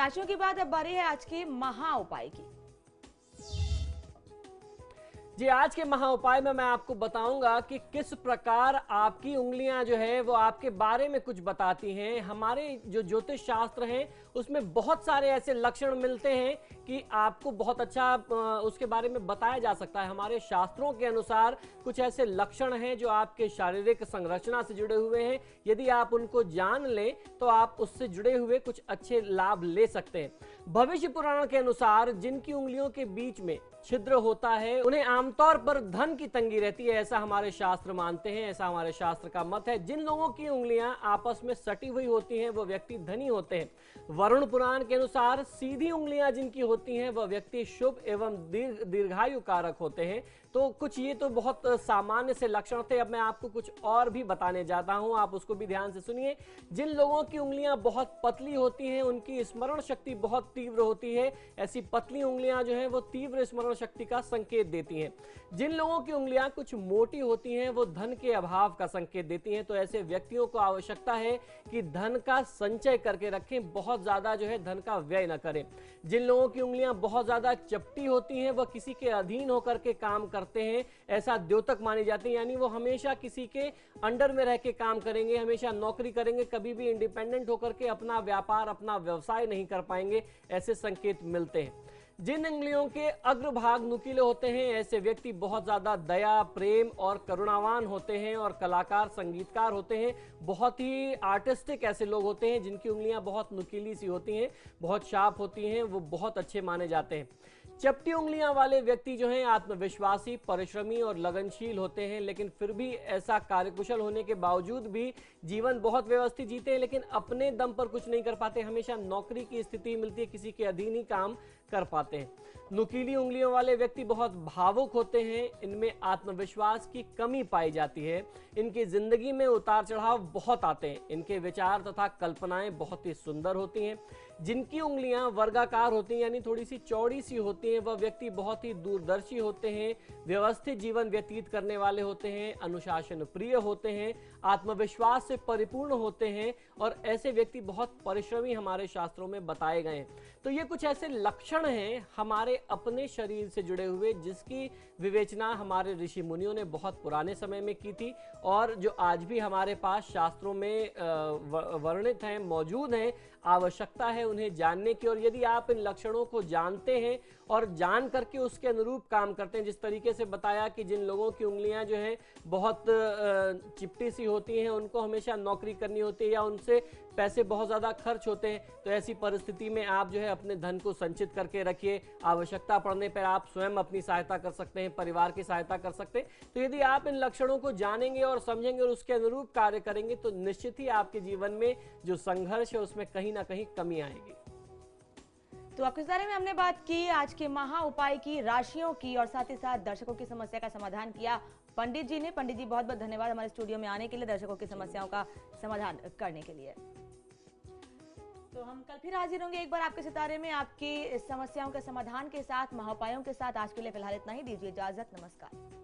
राशियों की बात अब बारी है आज के महा उपाय की। जी, आज के महा उपाय में मैं आपको बताऊंगा कि किस प्रकार आपकी उंगलियां जो है वो आपके बारे में कुछ बताती हैं। हमारे जो ज्योतिष शास्त्र हैं उसमें बहुत सारे ऐसे लक्षण मिलते हैं कि आपको बहुत अच्छा उसके बारे में बताया जा सकता है। हमारे शास्त्रों के अनुसार कुछ ऐसे लक्षण हैं जो आपके शारीरिक संरचना से जुड़े हुए हैं। यदि आप उनको जान लें तो आप उससे जुड़े हुए कुछ अच्छे लाभ ले सकते हैं। भविष्य पुराण के अनुसार जिनकी उंगलियों के बीच में छिद्र होता है उन्हें आमतौर पर धन की तंगी रहती है, ऐसा हमारे शास्त्र मानते हैं, ऐसा हमारे शास्त्र का मत है। जिन लोगों की उंगलियां आपस में सटी हुई होती हैं वो व्यक्ति धनी होते हैं। वरुण पुराण के अनुसार सीधी उंगलियां जिनकी होती हैं वह व्यक्ति शुभ एवं दीर्घायु कारक होते हैं। तो कुछ ये तो बहुत सामान्य से लक्षण थे। अब मैं आपको कुछ और भी बताने जाता हूं, आप उसको भी ध्यान से सुनिए। जिन लोगों की उंगलियां बहुत पतली होती हैं उनकी स्मरण शक्ति बहुत तीव्र होती है। ऐसी पतली उंगलियां जो हैं वो तीव्र स्मरण शक्ति का संकेत देती हैं। जिन लोगों की उंगलियां कुछ मोटी होती हैं वो धन के अभाव का संकेत देती हैं। तो ऐसे व्यक्तियों को आवश्यकता है कि धन का संचय करके रखें, बहुत ज्यादा जो है धन का व्यय न करें। जिन लोगों की उंगलियां बहुत ज्यादा चपटी होती हैं वह किसी के अधीन होकर के काम करते हैं, ऐसा द्योतक मानी जाती है। यानी वो हमेशा किसी के अंडर में रह के काम करेंगे, हमेशा नौकरी करेंगे, कभी भी इंडिपेंडेंट होकर के अपना व्यापार अपना व्यवसाय नहीं कर पाएंगे, ऐसे संकेत मिलते हैं। जिन उंगलियों के अग्रभाग नुकीले होते हैं ऐसे व्यक्ति बहुत ज्यादा दया प्रेम और करुणावान होते हैं और कलाकार संगीतकार होते हैं। बहुत ही आर्टिस्टिक ऐसे लोग होते हैं जिनकी उंगलियां बहुत नुकीली सी होती हैं, बहुत शार्प होती हैं, वो बहुत अच्छे माने जाते हैं। चपटी उंगलियां वाले व्यक्ति जो हैं आत्मविश्वासी परिश्रमी और लगनशील होते हैं, लेकिन फिर भी ऐसा कार्यकुशल होने के बावजूद भी जीवन बहुत व्यवस्थित जीते हैं, लेकिन अपने दम पर कुछ नहीं कर पाते, हमेशा नौकरी की स्थिति मिलती है, किसी के अधीन ही काम कर पाते हैं। नुकीली उंगलियों वाले व्यक्ति बहुत भावुक होते हैं, इनमें आत्मविश्वास की कमी पाई जाती है, इनकी जिंदगी में उतार चढ़ाव बहुत आते हैं, इनके विचार तथा कल्पनाएं बहुत ही सुंदर होती हैं। जिनकी उंगलियां वर्गाकार होती हैं यानी थोड़ी सी चौड़ी सी होती हैं वह व्यक्ति बहुत ही दूरदर्शी होते हैं, व्यवस्थित जीवन व्यतीत करने वाले होते हैं, अनुशासन प्रिय होते हैं, आत्मविश्वास से परिपूर्ण होते हैं और ऐसे व्यक्ति बहुत परिश्रमी हमारे शास्त्रों में बताए गए हैं। तो ये कुछ ऐसे लक्षण हैं हमारे अपने शरीर से जुड़े हुए जिसकी विवेचना हमारे ऋषि मुनियों ने बहुत पुराने समय में की थी और जो आज भी हमारे पास शास्त्रों में वर्णित हैं, मौजूद हैं। आवश्यकता है उन्हें जानने की, और यदि आप इन लक्षणों को जानते हैं और जान करके उसके अनुरूप काम करते हैं, जिस तरीके से बताया कि जिन लोगों की उंगलियां जो हैं बहुत चिपटी सी होती हैं उनको हमेशा नौकरी करनी होती है या उनसे पैसे बहुत ज़्यादा खर्च होते हैं, तो ऐसी परिस्थिति में आप जो है अपने धन को संचित करके रखिए। आवश्यकता पड़ने पर आप स्वयं अपनी सहायता कर सकते हैं, परिवार की सहायता कर सकते हैं। तो यदि आप इन लक्षणों को जानेंगे और समझेंगे और उसके अनुरूप कार्य करेंगे तो निश्चित ही आपके जीवन में जो संघर्ष है उसमें कहीं ना कहीं कमी आएगी। तो आपके बारे में हमने बात की आज के महा उपाय की, राशियों की, और साथ ही साथ दर्शकों की समस्या का समाधान किया पंडित जी ने। पंडित जी बहुत बहुत धन्यवाद हमारे स्टूडियो में आने के लिए, दर्शकों की समस्याओं का समाधान करने के लिए। तो हम कल फिर हाजिर होंगे एक बार आपके सितारे में आपकी समस्याओं के समाधान के साथ, महाउपायों के साथ। आज के लिए फिलहाल इतना ही, दीजिए इजाजत, नमस्कार।